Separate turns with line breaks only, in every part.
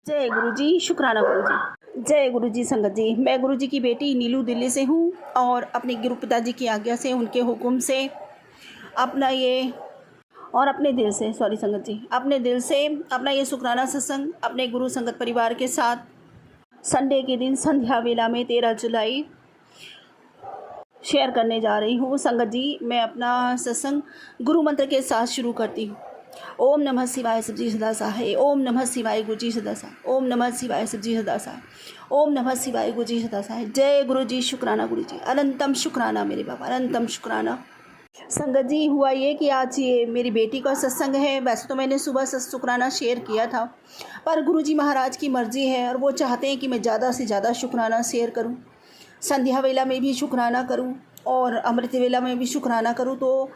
जय गुरु जी। शुक्राना गुरु जी। जय गुरु जी। संगत जी, मैं गुरु जी की बेटी नीलू दिल्ली से हूँ और अपने गुरु पिताजी की आज्ञा से, उनके हुक्म से अपना ये और अपने दिल से संगत जी, अपने दिल से अपना ये शुक्राना सत्संग अपने गुरु संगत परिवार के साथ संडे के दिन संध्या वेला में 13 जुलाई शेयर करने जा रही हूँ। संगत जी, मैं अपना सत्संग गुरु मंत्र के साथ शुरू करती हूँ। ओम नमः शिवाय सब्जी सदा सहाय। ओम नमः शिवाय गुरु जी सदा सहाय। ओम नमः शिवाय सब्जी सदा सहाय। ओम नमः शिवाय गुरु जी सदा सहाय। जय गुरु जी। शुक्राना गुरु जी। अनंतम शुक्राना मेरे बाबा, अनंतम शुक्राना। संगत जी, हुआ ये कि आज ये मेरी बेटी का सत्संग है। वैसे तो मैंने सुबह शुक्राना शेयर किया था, पर गुरु जी महाराज की मर्जी है और वो चाहते हैं कि मैं ज़्यादा से ज़्यादा शुक्राना शेयर करूँ। संध्या वेला में भी शुक्राना करूं और अमृत वेला में भी शुक्राना करूं। तो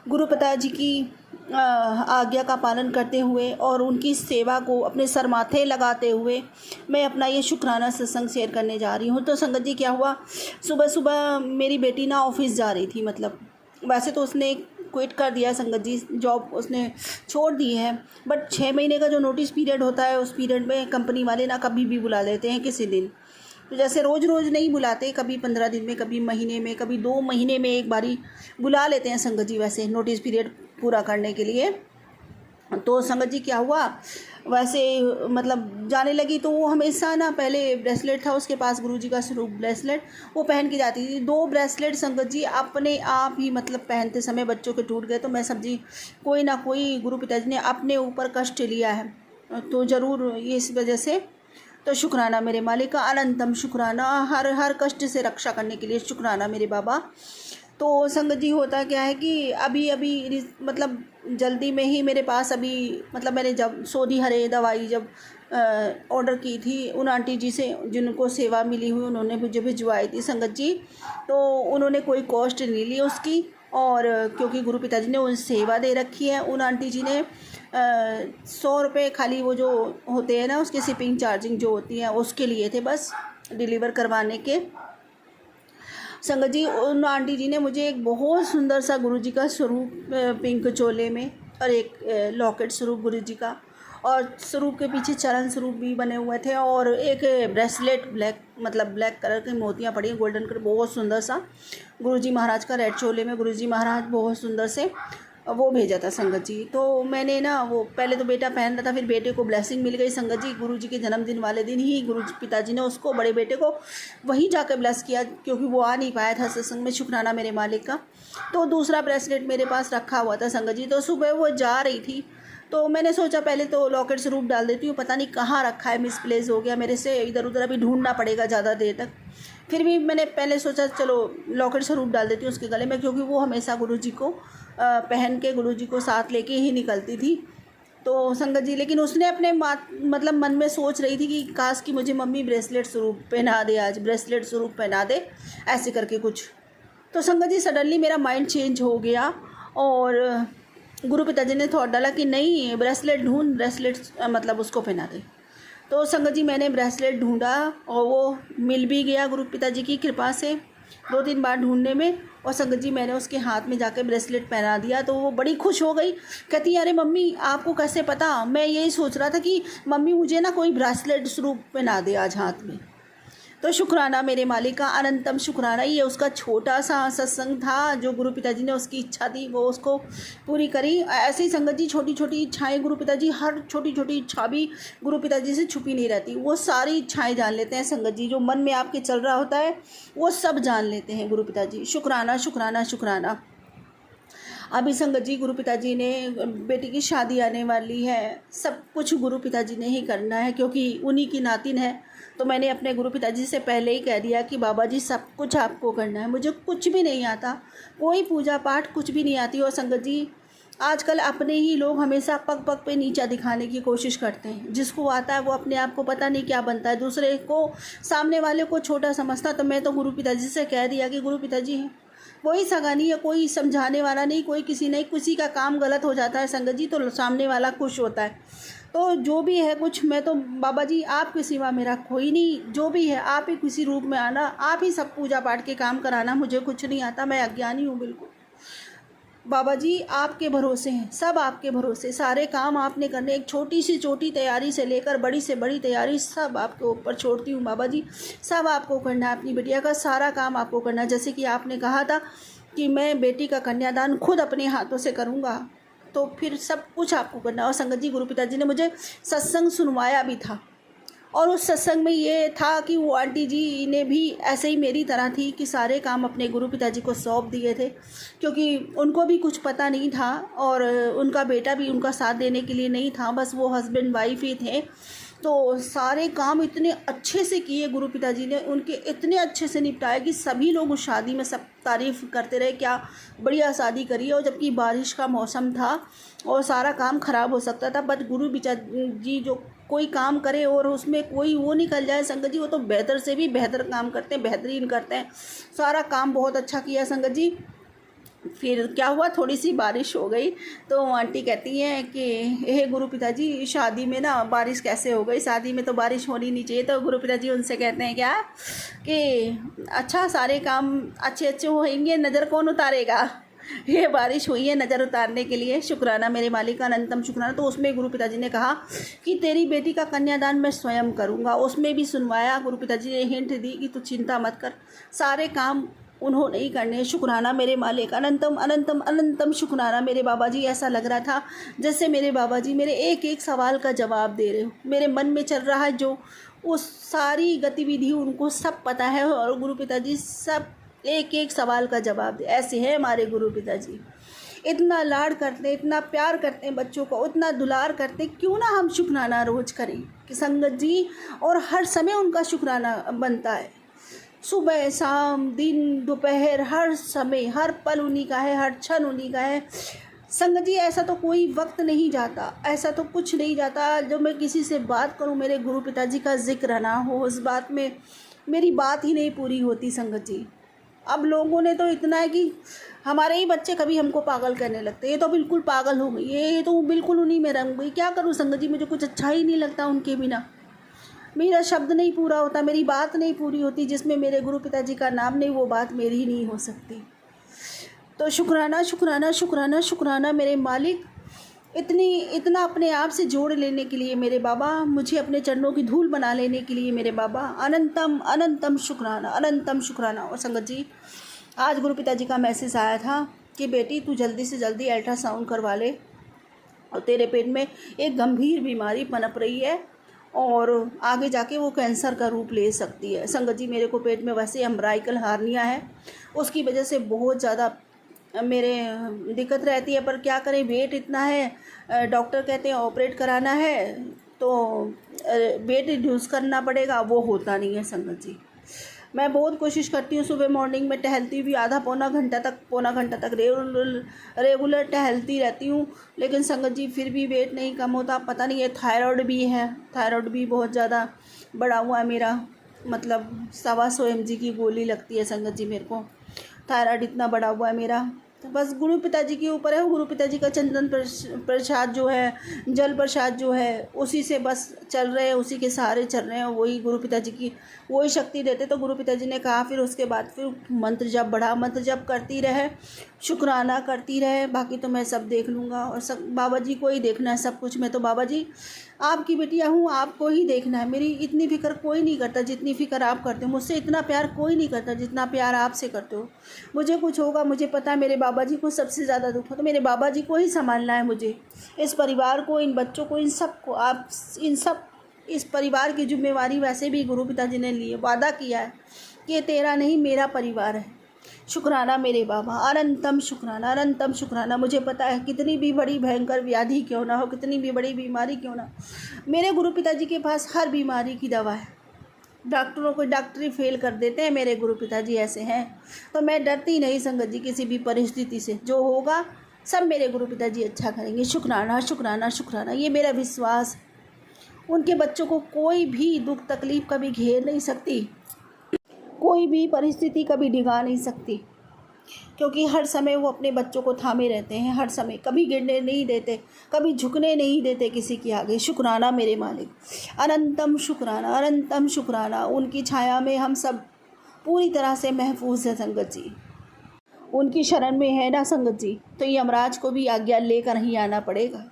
गुरु पिताजी की आज्ञा का पालन करते हुए और उनकी सेवा को अपने सर माथे लगाते हुए मैं अपना ये शुक्राना सत्संग शेयर करने जा रही हूँ। तो संगत जी, क्या हुआ, सुबह सुबह मेरी बेटी ना ऑफिस जा रही थी। मतलब वैसे तो उसने क्विट कर दिया संगत जी, जॉब उसने छोड़ दी है, बट 6 महीने का जो नोटिस पीरियड होता है उस पीरियड में कंपनी वाले ना कभी भी बुला लेते हैं किसी दिन। तो जैसे रोज़ रोज़ नहीं बुलाते, कभी 15 दिन में, कभी महीने में, कभी 2 महीने में एक बारी बुला लेते हैं संगत जी, वैसे नोटिस पीरियड पूरा करने के लिए। तो संगत जी, क्या हुआ, वैसे मतलब जाने लगी तो वो हमेशा ना, पहले ब्रेसलेट था उसके पास गुरुजी का स्वरूप ब्रेसलेट, वो पहन के जाती थी। 2 ब्रेसलेट संगत जी अपने आप ही मतलब पहनते समय बच्चों के टूट गए। तो मैं समझी कोई ना कोई गुरु पिताजी ने अपने ऊपर कष्ट लिया है, तो ज़रूर ये इस वजह से। तो शुक्राना मेरे मालिक का, अनंतम शुक्राना। हर कष्ट से रक्षा करने के लिए शुक्राना मेरे बाबा। तो संगत जी, होता क्या है कि अभी मतलब जल्दी में ही मेरे पास अभी मतलब मैंने जब सोधी हरे दवाई जब ऑर्डर की थी उन आंटी जी से, जिनको सेवा मिली हुई, उन्होंने मुझे भिजवाई थी संगत जी। तो उन्होंने कोई कॉस्ट नहीं ली उसकी, और क्योंकि गुरु पिताजी ने उन सेवा दे रखी है, उन आंटी जी ने 100 रुपये खाली वो जो होते हैं ना, उसके शिपिंग चार्जिंग जो होती है उसके लिए थे, बस डिलीवर करवाने के। संगत जी, उन आंटी जी ने मुझे एक बहुत सुंदर सा गुरुजी का स्वरूप पिंक चोले में और एक लॉकेट स्वरूप गुरुजी का, और स्वरूप के पीछे चरण स्वरूप भी बने हुए थे, और एक ब्रेसलेट ब्लैक कलर की मोतियाँ पड़ी हैं, गोल्डन कलर, बहुत सुंदर सा गुरुजी महाराज का रेड चोले में गुरुजी महाराज बहुत सुंदर से वो भेजा था संगत जी। तो मैंने ना वो पहले तो बेटा पहन रहा था, फिर बेटे को ब्लेसिंग मिल गई संगत जी। गुरुजी के जन्मदिन वाले दिन ही गुरु पिताजी ने उसको, बड़े बेटे को, वहीं जाकर ब्लेस किया, क्योंकि वो आ नहीं पाया था सत्संग में। शुक्राना मेरे मालिक का। तो दूसरा ब्रेसलेट मेरे पास रखा हुआ था संगत जी। तो सुबह वो जा रही थी तो मैंने सोचा पहले तो लॉकेट स्वरूप डाल देती हूँ, पता नहीं कहाँ रखा है, मिसप्लेस हो गया मेरे से, इधर उधर अभी ढूंढना पड़ेगा ज़्यादा देर तक। फिर भी मैंने पहले सोचा चलो लॉकेट स्वरूप डाल देती हूँ उसके गले में, क्योंकि वो हमेशा गुरुजी को पहन के गुरुजी को साथ लेके ही निकलती थी। तो संगत जी, लेकिन उसने अपने मतलब मन में सोच रही थी कि काश कि मुझे मम्मी ब्रेसलेट स्वरूप पहना दे, आज ब्रेसलेट स्वरूप पहना दे, ऐसे करके कुछ। तो संगत जी, सडनली मेरा माइंड चेंज हो गया और गुरु पिताजी ने थॉट डाला कि नहीं, ब्रेसलेट ढूंढ, ब्रेसलेट मतलब उसको पहना दे। तो संगत जी, मैंने ब्रेसलेट ढूंढा और वो मिल भी गया गुरु पिताजी की कृपा से 2-3 बार ढूंढने में, और संगत जी मैंने उसके हाथ में जाके ब्रेसलेट पहना दिया। तो वो बड़ी खुश हो गई, कहती अरे मम्मी आपको कैसे पता, मैं यही सोच रहा था कि मम्मी मुझे ना कोई ब्रेसलेट स्वरूप पहना दे आज हाथ में। तो शुक्राना मेरे मालिक का, अनंतम शुक्राना। ये उसका छोटा सा सत्संग था, जो गुरु पिताजी ने उसकी इच्छा थी वो उसको पूरी करी। ऐसे ही संगत जी, छोटी छोटी इच्छाएं गुरु पिताजी, हर छोटी छोटी इच्छा भी गुरु पिताजी से छुपी नहीं रहती, वो सारी इच्छाएं जान लेते हैं संगत जी। जो मन में आपके चल रहा होता है वो सब जान लेते हैं गुरु पिताजी। शुक्राना शुक्राना शुक्राना। अभी संगत जी, गुरु पिताजी ने, बेटी की शादी आने वाली है, सब कुछ गुरु पिताजी ने ही करना है, क्योंकि उन्हीं की नातिन है। तो मैंने अपने गुरु पिताजी से पहले ही कह दिया कि बाबा जी सब कुछ आपको करना है, मुझे कुछ भी नहीं आता, कोई पूजा पाठ कुछ भी नहीं आती। और संगत जी, आजकल अपने ही लोग हमेशा पग पग पे नीचा दिखाने की कोशिश करते हैं। जिसको आता है वो अपने आप को पता नहीं क्या बनता है, दूसरे को, सामने वाले को छोटा समझता। तो मैं तो गुरु पिताजी से कह दिया कि गुरु पिताजी, कोई सगा नहीं है, कोई समझाने वाला नहीं, कोई किसी का काम गलत हो जाता है संगत जी तो सामने वाला खुश होता है। तो जो भी है कुछ, मैं तो बाबा जी आपके सिवा मेरा कोई नहीं, जो भी है आप ही किसी रूप में आना, आप ही सब पूजा पाठ के काम कराना, मुझे कुछ नहीं आता, मैं अज्ञानी हूँ बिल्कुल। बाबा जी आपके भरोसे हैं, सब आपके भरोसे, सारे काम आपने करने, एक छोटी से छोटी तैयारी से लेकर बड़ी से बड़ी तैयारी सब आपके ऊपर छोड़ती हूँ बाबा जी। सब आपको करना है, अपनी बिटिया का सारा काम आपको करना है। जैसे कि आपने कहा था कि मैं बेटी का कन्यादान खुद अपने हाथों से करूँगा, तो फिर सब कुछ आपको करना है। और संगत जी गुरु पिताजी ने मुझे सत्संग सुनवाया भी था, और उस सत्संग में ये था कि वो आंटी जी ने भी ऐसे ही मेरी तरह थी कि सारे काम अपने गुरु पिताजी को सौंप दिए थे, क्योंकि उनको भी कुछ पता नहीं था और उनका बेटा भी उनका साथ देने के लिए नहीं था, बस वो हस्बैंड वाइफ ही थे। तो सारे काम इतने अच्छे से किए गुरु पिताजी ने, उनके इतने अच्छे से निपटाए कि सभी लोग उस शादी में सब तारीफ़ करते रहे, क्या बढ़िया शादी करी। और जबकि बारिश का मौसम था और सारा काम ख़राब हो सकता था, बट गुरु पिताजी जो कोई काम करे और उसमें कोई वो निकल जाए संगत जी, वो तो बेहतर से भी बेहतर काम करते हैं, बेहतरीन करते हैं। सारा काम बहुत अच्छा किया संगत जी। फिर क्या हुआ, थोड़ी सी बारिश हो गई तो आंटी कहती हैं कि हे गुरु पिताजी शादी में ना बारिश कैसे हो गई, शादी में तो बारिश होनी नहीं चाहिए। तो गुरु पिताजी उनसे कहते हैं क्या कि अच्छा सारे काम अच्छे अच्छे होंगे, नज़र कौन उतारेगा, ये बारिश हुई है नज़र उतारने के लिए, शुक्राना मेरे मालिक का अनंतम शुक्राना। तो उसमें गुरु पिताजी ने कहा कि तेरी बेटी का कन्यादान मैं स्वयं करूँगा, उसमें भी सुनवाया। गुरु पिताजी ने हिंट दी कि तू चिंता मत कर, सारे काम उन्होंने ही करने। शुक्राना मेरे मालिक, अनंतम अनंतम अनंतम शुक्राना मेरे बाबा जी। ऐसा लग रहा था जैसे मेरे बाबा जी मेरे एक एक सवाल का जवाब दे रहे हो। मेरे मन में चल रहा है जो उस सारी गतिविधि उनको सब पता है, और गुरु पिताजी सब एक एक सवाल का जवाब दे। ऐसे हैं हमारे गुरु पिताजी, इतना लाड करते हैं, इतना प्यार करते हैं बच्चों को, इतना दुलार करते हैं। क्यों ना हम शुक्राना रोज़ करें कि संगत जी, और हर समय उनका शुक्राना बनता है, सुबह शाम दिन दोपहर, हर समय हर पल उन्हीं का है, हर क्षण उन्हीं का है संगत जी। ऐसा तो कोई वक्त नहीं जाता, ऐसा तो कुछ नहीं जाता जो मैं किसी से बात करूं मेरे गुरु पिताजी का जिक्र ना हो, उस बात में मेरी बात ही नहीं पूरी होती संगत जी। अब लोगों ने तो इतना है कि हमारे ही बच्चे कभी हमको पागल करने लगते हैं, ये तो बिल्कुल पागल हो गई, ये तो बिल्कुल उन्हीं में रंग गई। क्या करूं संगत जी, मुझे कुछ अच्छा ही नहीं लगता उनके बिना, मेरा शब्द नहीं पूरा होता, मेरी बात नहीं पूरी होती, जिसमें मेरे गुरु पिताजी का नाम नहीं वो बात मेरी ही नहीं हो सकती। तो शुक्राना शुक्राना शुक्राना शुक्राना मेरे मालिक, इतना अपने आप से जोड़ लेने के लिए मेरे बाबा, मुझे अपने चरणों की धूल बना लेने के लिए मेरे बाबा, अनंतम अनंतम शुक्राना अनंतम शुक्राना। और संगत जी आज गुरु पिताजी का मैसेज आया था कि बेटी तू जल्दी से जल्दी अल्ट्रासाउंड करवा ले, और तेरे पेट में एक गंभीर बीमारी पनप रही है और आगे जाके वो कैंसर का रूप ले सकती है। संगत जी मेरे को पेट में वैसे अम्ब्राइकल हार्निया है, उसकी वजह से बहुत ज़्यादा मेरे दिक्कत रहती है, पर क्या करें वेट इतना है, डॉक्टर कहते हैं ऑपरेट कराना है तो वेट रिड्यूस करना पड़ेगा, वो होता नहीं है संगत जी। मैं बहुत कोशिश करती हूँ, सुबह मॉर्निंग में टहलती भी आधा पौना घंटा तक रेगुलर टहलती रहती हूँ, लेकिन संगत जी फिर भी वेट नहीं कम होता। पता नहीं है थायराइड भी है, थायराइड भी बहुत ज़्यादा बढ़ा हुआ है मेरा, मतलब 125 mg की गोली लगती है संगत जी मेरे को, थायराइड इतना बढ़ा हुआ है मेरा। तो बस गुरु पिताजी के ऊपर है, गुरु पिताजी का चंदन प्रसाद जो है, जल प्रसाद जो है, उसी से बस चल रहे हैं, उसी के सहारे चल रहे हैं, वही गुरु पिताजी की वही शक्ति देते। तो गुरु पिताजी ने कहा फिर उसके बाद फिर मंत्र जप बढ़ा, मंत्र जप करती रहे, शुक्राना करती रहे, बाकी तो मैं सब देख लूँगा, और सब बाबा जी को ही देखना है सब कुछ। मैं तो बाबा जी आपकी बेटिया हूँ, आपको ही देखना है, मेरी इतनी फिक्र कोई नहीं करता जितनी फिक्र आप करते हो, मुझसे इतना प्यार कोई नहीं करता जितना प्यार आपसे करते हो। मुझे कुछ होगा, मुझे पता है मेरे बाबा जी को सबसे ज़्यादा दुख हो, तो मेरे बाबा जी को ही संभालना है मुझे, इस परिवार को, इन बच्चों को, इन सब को, आप इन सब इस परिवार की जिम्मेवारी वैसे भी गुरु पिताजी ने लिए, वादा किया है कि ये तेरा नहीं मेरा परिवार है। शुक्राना मेरे बाबा, अनंतम शुक्राना अनंतम शुक्राना। मुझे पता है कितनी भी बड़ी भयंकर व्याधि क्यों ना हो, कितनी भी बड़ी बीमारी क्यों ना, मेरे गुरु पिताजी के पास हर बीमारी की दवा है। डॉक्टरों को डॉक्टरी फेल कर देते हैं, मेरे गुरु पिताजी ऐसे हैं, तो मैं डरती नहीं संगत जी किसी भी परिस्थिति से, जो होगा सब मेरे गुरु पिताजी अच्छा करेंगे। शुक्राना शुक्राना शुक्राना, ये मेरा विश्वास है। उनके बच्चों को कोई भी दुख तकलीफ़ कभी घेर नहीं सकती, कोई भी परिस्थिति कभी डिगा नहीं सकती, क्योंकि हर समय वो अपने बच्चों को थामे रहते हैं, हर समय कभी गिरने नहीं देते, कभी झुकने नहीं देते किसी के आगे। शुक्राना मेरे मालिक, अनंतम शुक्राना अनंतम शुक्राना। उनकी छाया में हम सब पूरी तरह से महफूज हैं संगत जी। उनकी शरण में है ना संगत जी, तो यमराज को भी आज्ञा लेकर ही आना पड़ेगा।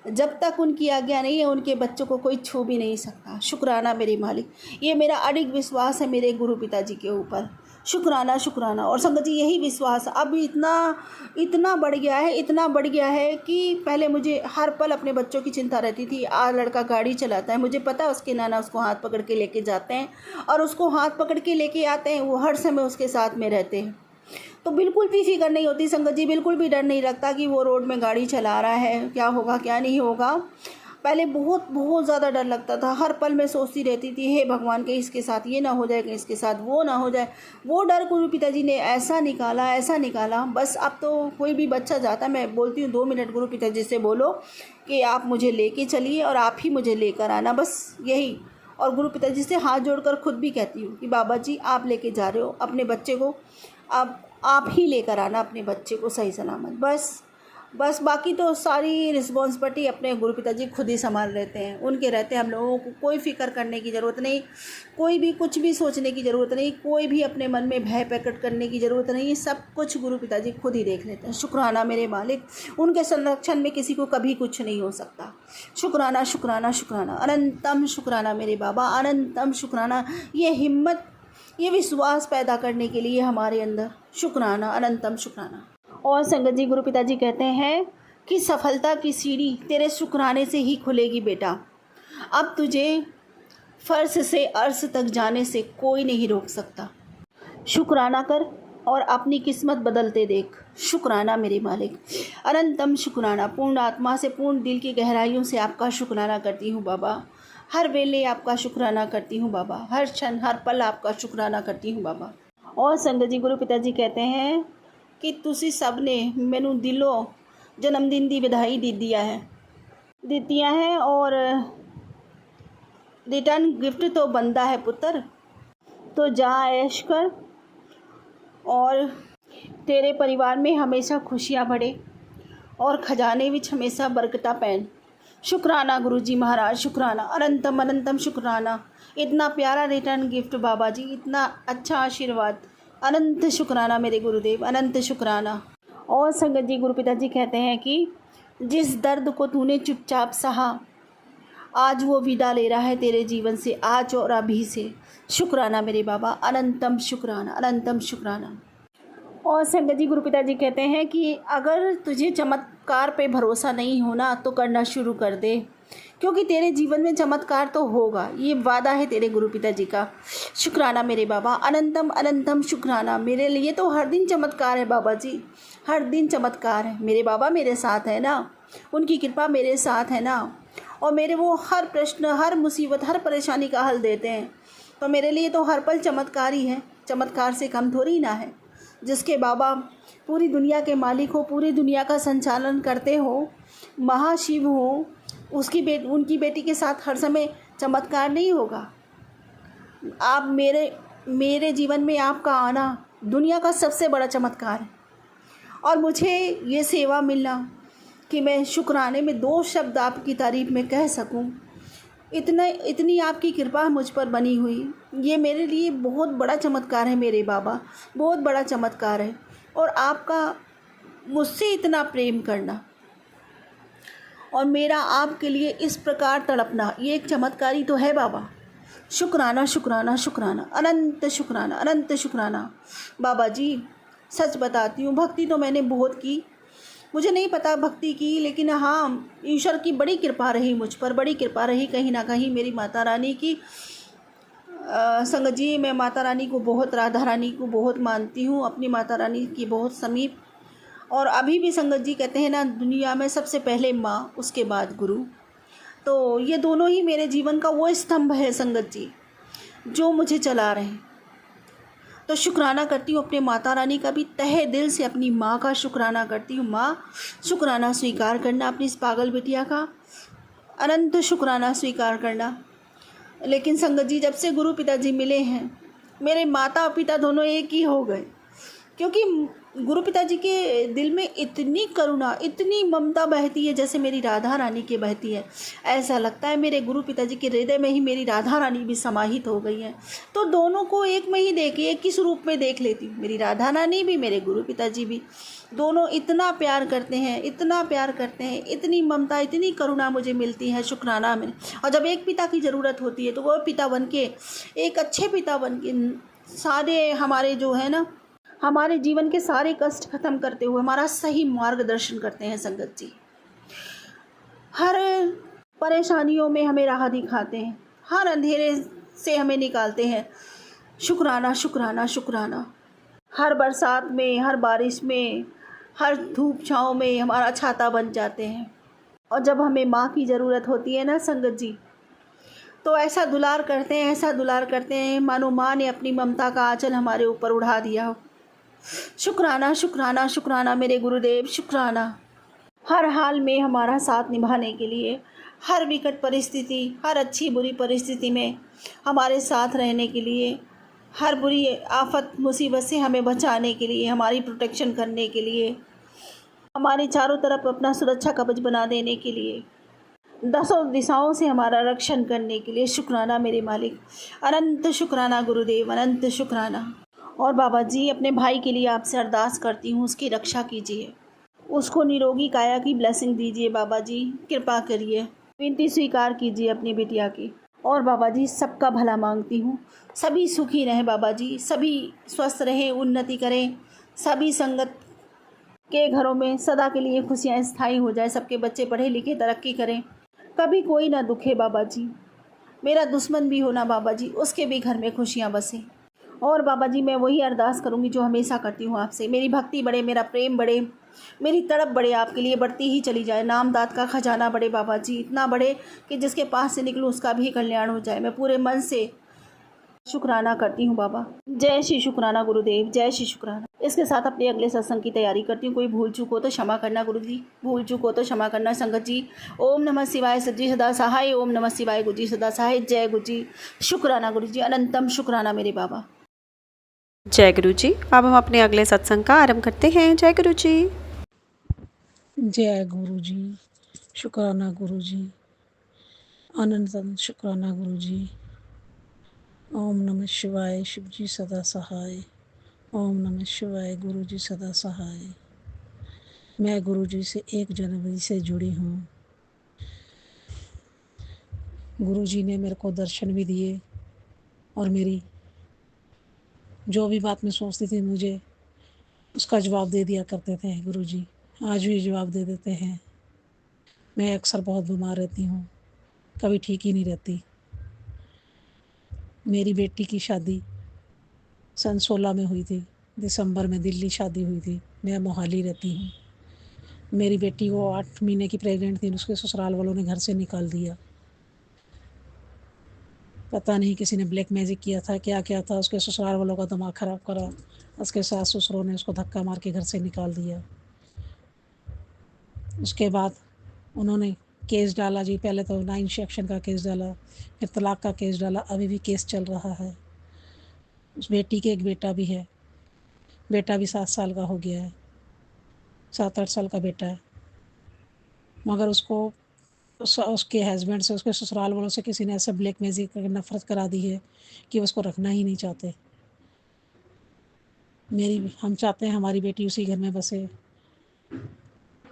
जब तक उनकी आज्ञा नहीं है उनके बच्चों को कोई छू भी नहीं सकता। शुक्राना मेरे मालिक, ये मेरा अडिग विश्वास है मेरे गुरु पिताजी के ऊपर। शुक्राना शुक्राना। और संगत जी यही विश्वास अब इतना बढ़ गया है, इतना बढ़ गया है कि पहले मुझे हर पल अपने बच्चों की चिंता रहती थी। लड़का गाड़ी चलाता है, मुझे पता है उसके नाना उसको हाथ पकड़ के लेके जाते हैं और उसको हाथ पकड़ के लेके आते हैं, वो हर समय उसके साथ में रहते हैं। तो बिल्कुल भी फिक्र नहीं होती संगत जी, बिल्कुल भी डर नहीं लगता कि वो रोड में गाड़ी चला रहा है, क्या होगा क्या नहीं होगा। पहले बहुत बहुत ज़्यादा डर लगता था, हर पल मैं सोचती रहती थी हे भगवान के इसके साथ ये ना हो जाए, कि इसके साथ वो ना हो जाए। वो डर गुरु पिताजी ने ऐसा निकाला। बस अब तो कोई भी बच्चा जाता है, मैं बोलती हूँ 2 मिनट गुरु पिताजी से बोलो कि आप मुझे लेके चलिए और आप ही मुझे लेकर आना, बस यही। और गुरु पिताजी से हाथ जोड़कर खुद भी कहती हूँ कि बाबा जी आप लेके जा रहे हो अपने बच्चे को, अब आप ही लेकर आना अपने बच्चे को सही सलामत। बस बाकी तो सारी रिस्पॉन्सिबिलिटी अपने गुरु पिताजी खुद ही संभाल लेते हैं। उनके रहते हम लोगों को कोई फ़िक्र करने की ज़रूरत नहीं, कोई भी कुछ भी सोचने की ज़रूरत नहीं, कोई भी अपने मन में भय प्रकट करने की ज़रूरत नहीं। सब कुछ गुरु पिताजी खुद ही देख लेते हैं। शुक्राना मेरे मालिक, उनके संरक्षण में किसी को कभी कुछ नहीं हो सकता। शुक्राना शुक्राना शुक्राना, अनंतम शुक्राना मेरे बाबा, अनंतम शुक्राना। ये हिम्मत, ये विश्वास पैदा करने के लिए हमारे अंदर शुक्राना, अनंतम शुक्राना। और संगत जी गुरु पिताजी कहते हैं कि सफलता की सीढ़ी तेरे शुक्राने से ही खुलेगी बेटा। अब तुझे फर्श से अर्श तक जाने से कोई नहीं रोक सकता। शुक्राना कर और अपनी किस्मत बदलते देख। शुक्राना मेरे मालिक, अनंतम शुक्राना। पूर्ण आत्मा से, पूर्ण दिल की गहराइयों से आपका शुक्राना करती हूँ बाबा। हर वेले आपका शुक्राना करती हूँ बाबा, हर क्षण हर पल आपका शुक्राना करती हूँ बाबा। और संगत जी गुरु पिताजी कहते हैं कि तुसी सब ने मैनू दिलों जन्मदिन की बधाई दित्तियां है और रिटर्न गिफ्ट तो बनता है पुत्र, तो जा ऐश कर और तेरे परिवार में हमेशा खुशियाँ बढ़े और खजाने विच हमेशा बरकता पैन। शुक्राना गुरु जी महाराज, शुक्राना, अनंतम अनंतम शुक्राना। इतना प्यारा रिटर्न गिफ्ट बाबा जी, इतना अच्छा आशीर्वाद, अनंत शुक्राना मेरे गुरुदेव, अनंत शुक्राना। और संगत जी गुरु पिताजी कहते हैं कि जिस दर्द को तूने चुपचाप सहा आज वो विदा ले रहा है तेरे जीवन से, आज और अभी से। शुक्राना मेरे बाबा, अनंतम शुक्राना, अनंतम शुक्राना। और संगत जी गुरु पिताजी कहते हैं कि अगर तुझे चमत्कार पे भरोसा नहीं होना तो करना शुरू कर दे, क्योंकि तेरे जीवन में चमत्कार तो होगा, ये वादा है तेरे गुरु पिताजी का। शुक्राना मेरे बाबा, अनंतम अनंतम शुक्राना। मेरे लिए तो हर दिन चमत्कार है बाबा जी, हर दिन चमत्कार है। मेरे बाबा मेरे साथ है ना, उनकी कृपा मेरे साथ है ना, और मेरे वो हर प्रश्न, हर मुसीबत, हर परेशानी का हल देते हैं। तो मेरे लिए तो हर पल चमत्कार ही है, चमत्कार से कम थोड़ी ना है। जिसके बाबा पूरी दुनिया के मालिक हो, पूरी दुनिया का संचालन करते हो, महाशिव हो, उनकी बेटी के साथ हर समय चमत्कार नहीं होगा। आप मेरे जीवन में आपका आना दुनिया का सबसे बड़ा चमत्कार है। और मुझे ये सेवा मिलना कि मैं शुक्राने में 2 शब्द आपकी तारीफ़ में कह सकूं, इतनी आपकी कृपा मुझ पर बनी हुई, ये मेरे लिए बहुत बड़ा चमत्कार है मेरे बाबा, बहुत बड़ा चमत्कार है। और आपका मुझसे इतना प्रेम करना और मेरा आपके लिए इस प्रकार तड़पना, ये एक चमत्कारी तो है बाबा। शुक्राना शुक्राना शुक्राना, अनंत शुक्राना, अनंत शुक्राना। बाबा जी सच बताती हूँ, भक्ति तो मैंने बहुत की, मुझे नहीं पता भक्ति की, लेकिन हाँ ईश्वर की बड़ी कृपा रही मुझ पर, बड़ी कृपा रही कहीं ना कहीं मेरी माता रानी की। संगत जी मैं माता रानी को बहुत, राधा रानी को बहुत मानती हूँ, अपनी माता रानी की बहुत समीप। और अभी भी संगत जी कहते हैं ना, दुनिया में सबसे पहले माँ, उसके बाद गुरु। तो ये दोनों ही मेरे जीवन का वो स्तंभ है संगत जी, जो मुझे चला रहे हैं। तो शुक्राना करती हूँ अपने माता रानी का भी, तहे दिल से अपनी माँ का शुक्राना करती हूँ। माँ शुक्राना स्वीकार करना अपनी इस पागल बिटिया का, अनंत शुक्राना स्वीकार करना। लेकिन संगत जी जब से गुरु पिताजी मिले हैं, मेरे माता और पिता दोनों एक ही हो गए, क्योंकि गुरु पिताजी के दिल में इतनी करुणा, इतनी ममता बहती है जैसे मेरी राधा रानी की बहती है। ऐसा लगता है मेरे गुरु पिताजी के हृदय में ही मेरी राधा रानी भी समाहित हो गई है। तो दोनों को एक में ही देख, एक किस रूप में देख लेती हूँ, मेरी राधा रानी भी, मेरे गुरु पिताजी भी। दोनों इतना प्यार करते हैं, इतना प्यार करते हैं, इतनी ममता, इतनी करुणा मुझे मिलती है शुक्राना में। और जब एक पिता की ज़रूरत होती है तो वो पिता बन के, एक अच्छे पिता बन के सारे हमारे जो है ना, हमारे जीवन के सारे कष्ट खत्म करते हुए हमारा सही मार्गदर्शन करते हैं संगत जी। हर परेशानियों में हमें राह दिखाते हैं, हर अंधेरे से हमें निकालते हैं। शुक्राना शुक्राना शुक्राना। हर बरसात में, हर बारिश में, हर धूप छाँव में हमारा छाता बन जाते हैं। और जब हमें माँ की ज़रूरत होती है ना संगत जी, तो ऐसा दुलार करते हैं, ऐसा दुलार करते हैं मानो माँ ने अपनी ममता का आंचल हमारे ऊपर उड़ा दिया हो। शुक्राना शुक्राना शुक्राना मेरे गुरुदेव, शुक्राना। हर हाल में हमारा साथ निभाने के लिए, हर विकट परिस्थिति, हर अच्छी बुरी परिस्थिति में हमारे साथ रहने के लिए, हर बुरी आफत मुसीबत से हमें बचाने के लिए, हमारी प्रोटेक्शन करने के लिए, हमारे चारों तरफ अपना सुरक्षा कवच बना देने के लिए, दसों दिशाओं से हमारा रक्षण करने के लिए शुक्राना मेरे मालिक। अनंत शुक्राना गुरुदेव, अनंत शुक्राना। और बाबा जी, अपने भाई के लिए आपसे अरदास करती हूँ, उसकी रक्षा कीजिए, उसको निरोगी काया की ब्लेसिंग दीजिए बाबा जी, कृपा करिए, विनती स्वीकार कीजिए अपनी बिटिया की। और बाबा जी, सबका भला मांगती हूँ, सभी सुखी रहें बाबा जी, सभी स्वस्थ रहें, उन्नति करें, सभी संगत के घरों में सदा के लिए खुशियाँ स्थायी हो जाए, सबके बच्चे पढ़े लिखे तरक्की करें, कभी कोई ना दुखे बाबा जी। मेरा दुश्मन भी होना बाबा जी, उसके भी घर में खुशियाँ बसें। और बाबा जी, मैं वही अरदास करूँगी जो हमेशा करती हूँ आपसे, मेरी भक्ति बढ़े, मेरा प्रेम बढ़े, मेरी तड़प बढ़े, आपके लिए बढ़ती ही चली जाए। नाम दात का खजाना बढ़े बाबा जी, इतना बढ़े कि जिसके पास से निकलूँ उसका भी कल्याण हो जाए। मैं पूरे मन से शुक्राना करती हूँ बाबा। जय श्री शुक्राना गुरुदेव, जय श्री शुक्राना। इसके साथ अपने अगले सत्संग की तैयारी करती हूँ। कोई भूल चूक हो तो क्षमा करना गुरु जी, भूल चूक हो तो क्षमा करना संगत जी। ओम नमः शिवाय, सज्जी सदा सहाय। ओम नमः शिवाय, गुरु जी सदा सहाय। जय गुरु जी, शुक्राना गुरु जी, अनंतम शुक्राना मेरे बाबा।
जय गुरु जी। अब हम अपने अगले सत्संग का आरंभ करते हैं। जय गुरु जी।
जय गुरु जी, शुक्राना गुरु जी, अनंतम शुक्राना गुरु जी। ओम नमः शिवाय, शिव जी सदा सहाय। ओम नमः शिवाय, गुरु जी सदा सहाय। मैं गुरु जी से 1 जनवरी से जुड़ी हूँ। गुरु जी ने मेरे को दर्शन भी दिए और मेरी जो भी बात मैं सोचती थी मुझे उसका जवाब दे दिया करते थे गुरु जी। आज भी जवाब दे देते हैं। मैं अक्सर बहुत बीमार रहती हूँ, कभी ठीक ही नहीं रहती। मेरी बेटी की शादी सन 16 में हुई थी, दिसंबर में दिल्ली शादी हुई थी। मैं मोहाली रहती हूँ। मेरी बेटी को 8 महीने की प्रेग्नेंट थी, उसके ससुराल वालों ने घर से निकाल दिया। पता नहीं किसी ने ब्लैक मैजिक किया था, क्या क्या था। उसके ससुराल वालों का दिमाग ख़राब करा। उसके सास ससुरों ने उसको धक्का मार के घर से निकाल दिया। उसके बाद उन्होंने केस डाला जी। पहले तो 9 सेक्शन का केस डाला, फिर तलाक का केस डाला। अभी भी केस चल रहा है। उस बेटी के एक बेटा भी है, बेटा भी 7 साल का हो गया है, 7-8 साल का बेटा है। मगर उसको उसके हस्बैंड से, उसके ससुराल वालों से किसी ने ऐसे ब्लैक मैजिक करके नफ़रत करा दी है कि उसको रखना ही नहीं चाहते। हम चाहते हैं हमारी बेटी उसी घर में बसे,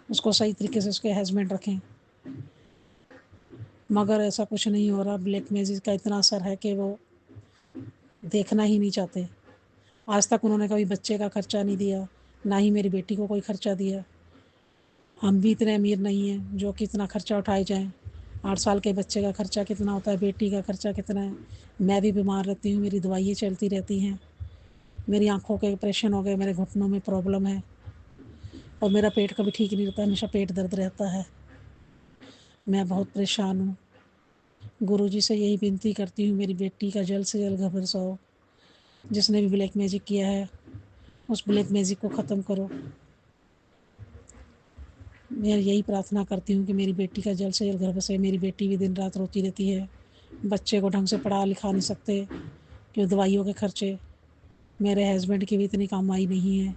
उसको सही तरीके से उसके हस्बैंड रखें, मगर ऐसा कुछ नहीं हो रहा। ब्लैक मैजिक का इतना असर है कि वो देखना ही नहीं चाहते। आज तक उन्होंने कभी बच्चे का खर्चा नहीं दिया, ना ही मेरी बेटी को कोई खर्चा दिया। हम भी इतने अमीर नहीं हैं जो कि इतना खर्चा उठाए जाएं। 8 साल के बच्चे का खर्चा कितना होता है, बेटी का खर्चा कितना है। मैं भी बीमार रहती हूँ, मेरी दवाइयाँ चलती रहती हैं। मेरी आँखों के ऑपरेशन हो गए, मेरे घुटनों में प्रॉब्लम है और मेरा पेट कभी ठीक नहीं रहता, हमेशा पेट दर्द रहता है। मैं बहुत परेशान हूँ। गुरुजी से यही विनती करती हूँ, मेरी बेटी का जल्द से जल्द घर बसाओ। जिसने भी ब्लैक मैजिक किया है उस ब्लैक मैजिक को ख़त्म करो। मैं यही प्रार्थना करती हूँ कि मेरी बेटी का जल्द से जल्द घर बसे। मेरी बेटी भी दिन रात रोती रहती है, बच्चे को ढंग से पढ़ा लिखा नहीं सकते क्यों दवाइयों के खर्चे। मेरे हस्बैंड की भी इतनी कमाई नहीं है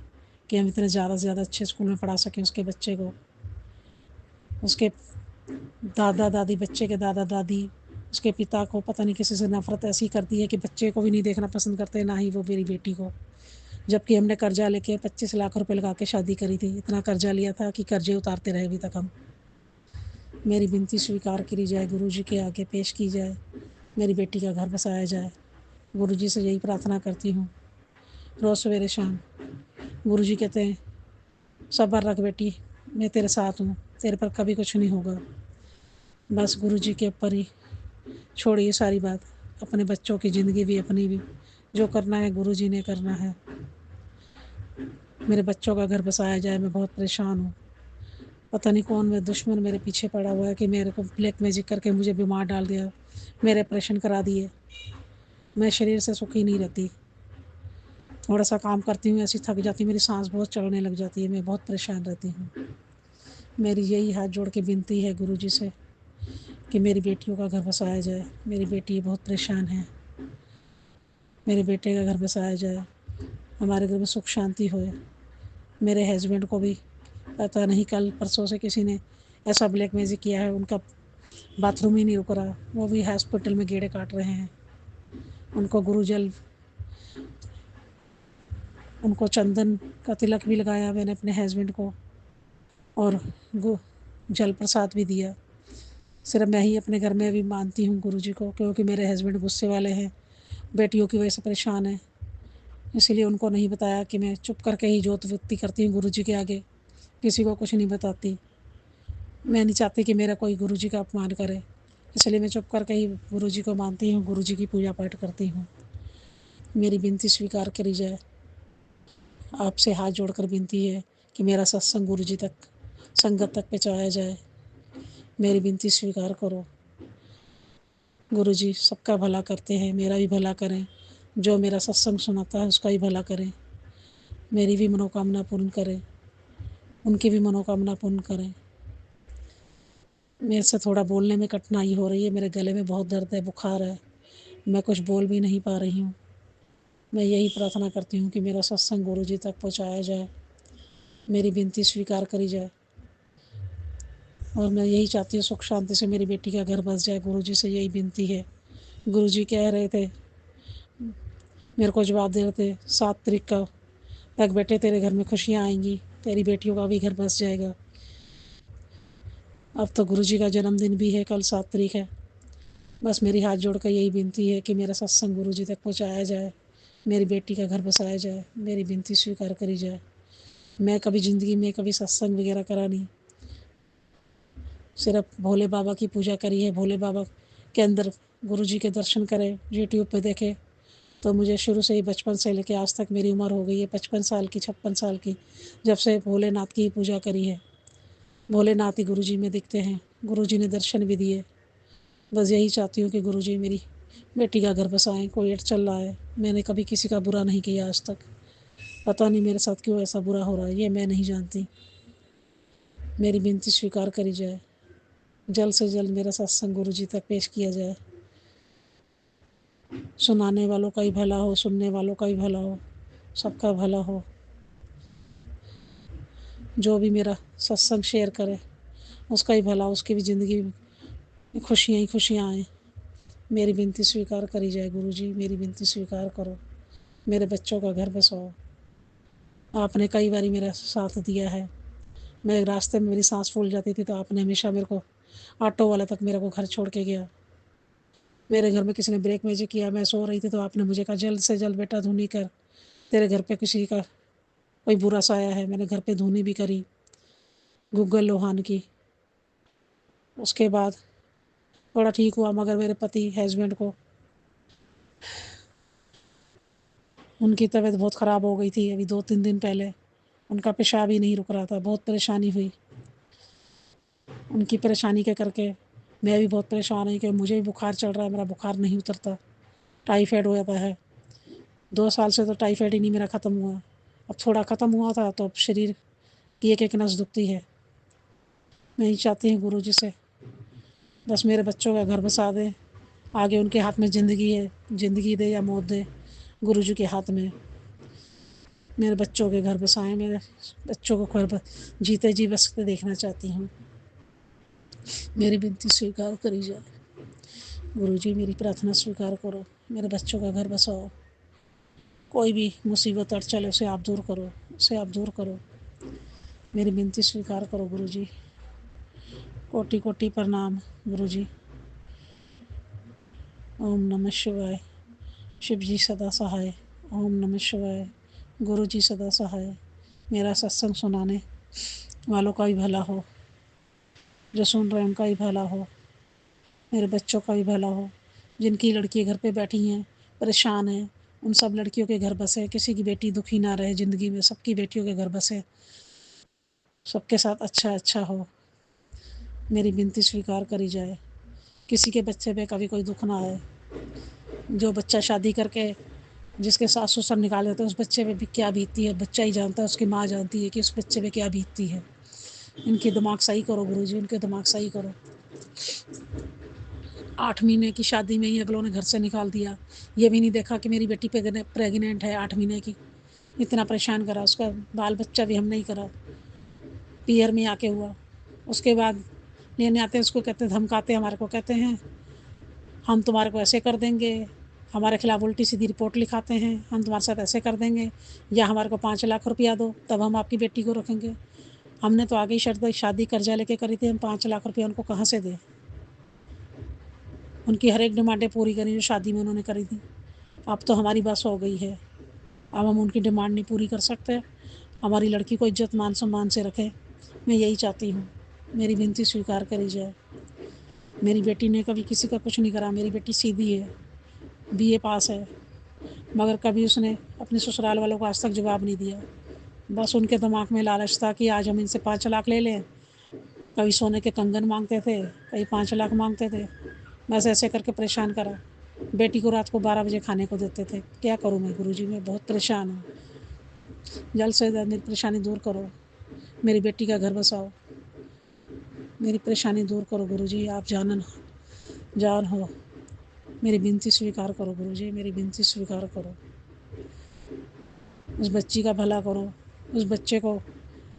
कि हम इतने ज़्यादा से ज़्यादा अच्छे स्कूल में पढ़ा सकें उसके बच्चे को। उसके दादा दादी, बच्चे के दादा दादी, उसके पिता को पता नहीं किसी से नफ़रत ऐसी कर दी है कि बच्चे को भी नहीं देखना पसंद करते, ना ही वो मेरी बेटी को। जबकि हमने कर्जा लेके 25 लाख रुपए लगा के शादी करी थी। इतना कर्जा लिया था कि कर्जे उतारते रहे अभी तक हम। मेरी विनती स्वीकार करी जाए, गुरुजी के आगे पेश की जाए, मेरी बेटी का घर बसाया जाए। गुरुजी से यही प्रार्थना करती हूँ रोज़ सवेरे शाम। गुरुजी कहते हैं सब्र रख बेटी, मैं तेरे साथ हूँ, तेरे पर कभी कुछ नहीं होगा। बस गुरुजी के ऊपर ही छोड़िए सारी बात, अपने बच्चों की ज़िंदगी भी अपनी भी, जो करना है गुरुजी ने करना है। मेरे बच्चों का घर बसाया जाए, मैं बहुत परेशान हूँ। पता नहीं कौन मेरा दुश्मन मेरे पीछे पड़ा हुआ है कि मेरे को ब्लैक मैजिक करके मुझे बीमार डाल दिया, मेरे ऑपरेशन करा दिए। मैं शरीर से सुखी नहीं रहती, थोड़ा सा काम करती हूँ ऐसी थक जाती हूँ, मेरी सांस बहुत चढ़ने लग जाती है, मैं बहुत परेशान रहती हूँ। मेरी यही हाथ जोड़ के विनती है गुरुजी से कि मेरी बेटियों का घर बसाया जाए। मेरी बेटी बहुत परेशान है, मेरे बेटे का घर बसाया जाए, हमारे घर में सुख शांति होए। मेरे हस्बैंड को भी पता नहीं कल परसों से किसी ने ऐसा ब्लैक मैजिक किया है, उनका बाथरूम ही नहीं रुक रहा, वो भी हॉस्पिटल में गेड़े काट रहे हैं। उनको गुरुजल, उनको चंदन का तिलक भी लगाया मैंने अपने हस्बैंड को, और जल प्रसाद भी दिया। सिर्फ मैं ही अपने घर में अभी मानती हूँ गुरुजी को, क्योंकि मेरे हस्बैंड गुस्से वाले हैं, बेटियों की वजह से परेशान हैं। इसीलिए उनको नहीं बताया कि मैं चुप करके ही जोत वित्ती करती हूँ गुरुजी के आगे, किसी को कुछ नहीं बताती। मैं नहीं चाहती कि मेरा कोई गुरुजी का अपमान करे, इसलिए मैं चुप करके ही गुरुजी को मानती हूँ, गुरुजी की पूजा पाठ करती हूँ। मेरी विनती स्वीकार करी जाए। आपसे हाथ जोड़कर विनती है कि मेरा सत्संग गुरुजी तक, संगत तक पहुँचाया जाए। मेरी विनती स्वीकार करो। गुरुजी सबका भला करते हैं, मेरा भी भला करें। जो मेरा सत्संग सुनाता है उसका भी भला करें, मेरी भी मनोकामना पूर्ण करें, उनकी भी मनोकामना पूर्ण करें। मेरे से थोड़ा बोलने में कठिनाई हो रही है, मेरे गले में बहुत दर्द है, बुखार है, मैं कुछ बोल भी नहीं पा रही हूँ। मैं यही प्रार्थना करती हूँ कि मेरा सत्संग गुरुजी तक पहुँचाया जाए, मेरी विनती स्वीकार करी जाए। और मैं यही चाहती हूँ सुख शांति से मेरी बेटी का घर बस जाए, गुरुजी से यही विनती है। गुरुजी कह रहे थे, मेरे को जवाब दे रहे थे 7 तारीख का, तक बेटे तेरे घर में खुशियाँ आएंगी, तेरी बेटियों का भी घर बस जाएगा। अब तो गुरुजी का जन्मदिन भी है, कल 7 तारीख है। बस मेरी हाथ जोड़ कर यही विनती है कि मेरा सत्संग गुरुजी तक पहुँचाया जाए, मेरी बेटी का घर बसाया जाए, मेरी विनती स्वीकार करी जाए। मैं कभी ज़िंदगी में कभी सत्संग वगैरह करा नहीं, सिर्फ भोले बाबा की पूजा करी है। भोले बाबा के अंदर गुरुजी के दर्शन करे, यूट्यूब पे देखे, तो मुझे शुरू से ही बचपन से लेके आज तक मेरी उम्र हो गई है 55 साल की, 56 साल की, जब से भोलेनाथ की पूजा करी है। भोलेनाथ ही गुरुजी में दिखते हैं, गुरुजी ने दर्शन भी दिए। बस यही चाहती हूँ कि गुरुजी मेरी बेटी का घर बसाएं। कोई चल रहा है, मैंने कभी किसी का बुरा नहीं किया आज तक, पता नहीं मेरे साथ क्यों ऐसा बुरा हो रहा है, ये मैं नहीं जानती। मेरी विनती स्वीकार करी जाए, जल्द से जल्द मेरा सत्संग गुरुजी तक पेश किया जाए। सुनाने वालों का ही भला हो, सुनने वालों का ही भला हो, सबका भला हो। जो भी मेरा सत्संग शेयर करे उसका ही भला, उसकी भी ज़िंदगी में खुशियाँ ही खुशियाँ आएँ। मेरी विनती स्वीकार करी जाए गुरुजी, मेरी विनती स्वीकार करो, मेरे बच्चों का घर बसाओ। आपने कई बारी मेरा साथ दिया है, मैं रास्ते में मेरी सांस फूल जाती थी तो आपने हमेशा मेरे को, ऑटो वाला तक मेरे को घर छोड़ के गया। मेरे घर में किसी ने ब्रेक मैजिक किया, मैं सो रही थी तो आपने मुझे कहा जल्द से जल्द बेटा धुनी कर, तेरे घर पे किसी का कोई बुरा सा आया है। मैंने घर पे धुनी भी करी गूगल लोहान की। उसके बाद थोड़ा ठीक हुआ, मगर मेरे पति हस्बैंड को, उनकी तबीयत बहुत ख़राब हो गई थी। अभी 2-3 दिन पहले उनका पेशाब ही नहीं रुक रहा था, बहुत परेशानी हुई। उनकी परेशानी के करके मैं भी बहुत परेशान हुई कि मुझे भी बुखार चढ़ रहा है, मेरा बुखार नहीं उतरता, टाइफाइड हो जाता है। 2 साल से तो टाइफाइड ही नहीं मेरा ख़त्म हुआ। अब थोड़ा ख़त्म हुआ था तो अब शरीर की एक एक नस दुखती है। मैं ही चाहती हूँ गुरुजी से बस मेरे बच्चों का घर बसा दे, आगे उनके हाथ में ज़िंदगी है, ज़िंदगी दे या मौत दे, गुरुजी के हाथ में। मेरे बच्चों के घर बसाएं, मेरे बच्चों को घर जीते जी बसते देखना चाहती हूँ। मेरी विनती स्वीकार करी जाए। गुरुजी मेरी प्रार्थना स्वीकार करो, मेरे बच्चों का घर बसाओ। कोई भी मुसीबत अड़चन उसे आप दूर करो, उसे आप दूर करो। मेरी विनती स्वीकार करो गुरुजी। कोटि कोटि प्रणाम गुरुजी। ओम नमः शिवाय। शिव जी सदा सहाय। ओम नमः शिवाय। गुरु जी सदा सहाय। मेरा सत्संग सुनाने वालों का भी भला हो, जो सुन रहे हैं उनका भी भला हो, मेरे बच्चों का भी भला हो। जिनकी लड़की घर पे बैठी हैं, परेशान हैं, उन सब लड़कियों के घर बसे। किसी की बेटी दुखी ना रहे ज़िंदगी में, सबकी बेटियों के घर बसे, सबके साथ अच्छा अच्छा हो। मेरी विनती स्वीकार करी जाए। किसी के बच्चे पे कभी कोई दुख ना आए। जो बच्चा शादी करके जिसके सास ससुर निकाल देते हैं, उस बच्चे पे भी क्या बीतती है बच्चा ही जानता है, उसकी माँ जानती है कि उस बच्चे पे क्या बीतती है। इनके दिमाग सही करो गुरुजी, इनके दिमाग सही करो। 8 महीने की शादी में ही अगलों ने घर से निकाल दिया। ये भी नहीं देखा कि मेरी बेटी प्रेग्नेंट है 8 महीने की। इतना परेशान करा, उसका बाल बच्चा भी हम नहीं करा, पियर में आके हुआ। उसके बाद लेने आते हैं उसको, कहते हैं धमकाते हमारे को, कहते हैं हम तुम्हारे को ऐसे कर देंगे, हमारे खिलाफ उल्टी सीधी रिपोर्ट लिखाते हैं, हम तुम्हारे साथ ऐसे कर देंगे, या हमारे को 5 लाख रुपया दो तब हम आपकी बेटी को रखेंगे। हमने तो आगे ही शर्त शादी कर्जा लेके करी थी, हम 5 लाख रुपया उनको कहाँ से दें। उनकी हर एक डिमांडें पूरी करी जो शादी में उन्होंने करी थी। अब तो हमारी बस हो गई है, अब हम उनकी डिमांड नहीं पूरी कर सकते। हमारी लड़की को इज्जत मान सम्मान से रखें, मैं यही चाहती हूँ। मेरी विनती स्वीकार करी जाए। मेरी बेटी ने कभी किसी का कुछ नहीं करा। मेरी बेटी सीधी है, BA पास है, मगर कभी उसने अपने ससुराल वालों को आज तक जवाब नहीं दिया। बस उनके दिमाग में लालच था कि आज हम इनसे 5 लाख ले लें। कभी सोने के कंगन मांगते थे, कभी 5 लाख मांगते थे। बस ऐसे करके परेशान करा। बेटी को रात को 12 बजे खाने को देते थे। क्या करूँ मैं गुरुजी, मैं बहुत परेशान हूँ। जल्द से जल्द मेरी परेशानी दूर करो, मेरी बेटी का घर बसाओ। मेरी परेशानी दूर करो गुरुजी, आप जान हो। मेरी विनती स्वीकार करो गुरुजी, मेरी विनती स्वीकार करो। उस बच्ची का भला करो। उस बच्चे को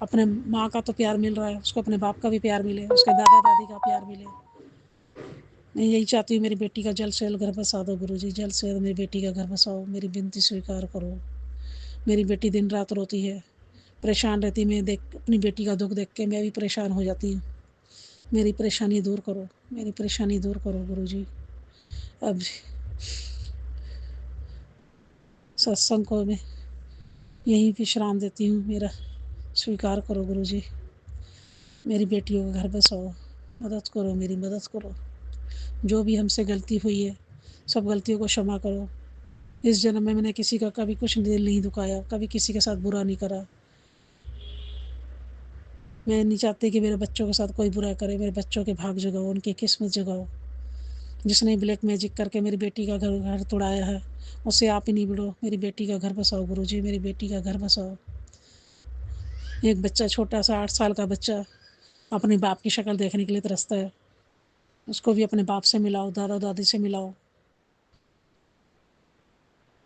अपने माँ का तो प्यार मिल रहा है, उसको अपने बाप का भी प्यार मिले, उसके दादा दादी का प्यार मिले। मैं यही चाहती हूँ, मेरी बेटी का जल्द से जल्द घर बसा दो गुरुजी, जल्द से जल्द मेरी बेटी का घर बसाओ। मेरी विनती स्वीकार करो। मेरी बेटी दिन रात रोती है, परेशान रहती। मैं अपनी बेटी का दुख देख के मैं भी परेशान हो जाती हूँ। मेरी परेशानी दूर करो, मेरी परेशानी दूर करो गुरुजी। अब सत्संग को मैं यहीं विश्राम देती हूँ। मेरा स्वीकार करो गुरुजी। मेरी बेटियों का घर बसाओ, मदद करो, मेरी मदद करो। जो भी हमसे गलती हुई है, सब गलतियों को क्षमा करो। इस जन्म में मैंने किसी का कभी कुछ दिल नहीं दुखाया, कभी किसी के साथ बुरा नहीं करा। मैं नहीं चाहती कि मेरे बच्चों के साथ कोई बुरा करे। मेरे बच्चों के भाग जगाओ, उनकी किस्मत जगाओ। जिसने ब्लैक मैजिक करके मेरी बेटी का घर तोड़ाया है, उससे आप ही नहीं बिड़ो। मेरी बेटी का घर बसाओ गुरुजी, मेरी बेटी का घर बसाओ। एक बच्चा, छोटा सा 8 साल का बच्चा, अपने बाप की शक्ल देखने के लिए तरसता है। उसको भी अपने बाप से मिलाओ, दादा दादी से मिलाओ।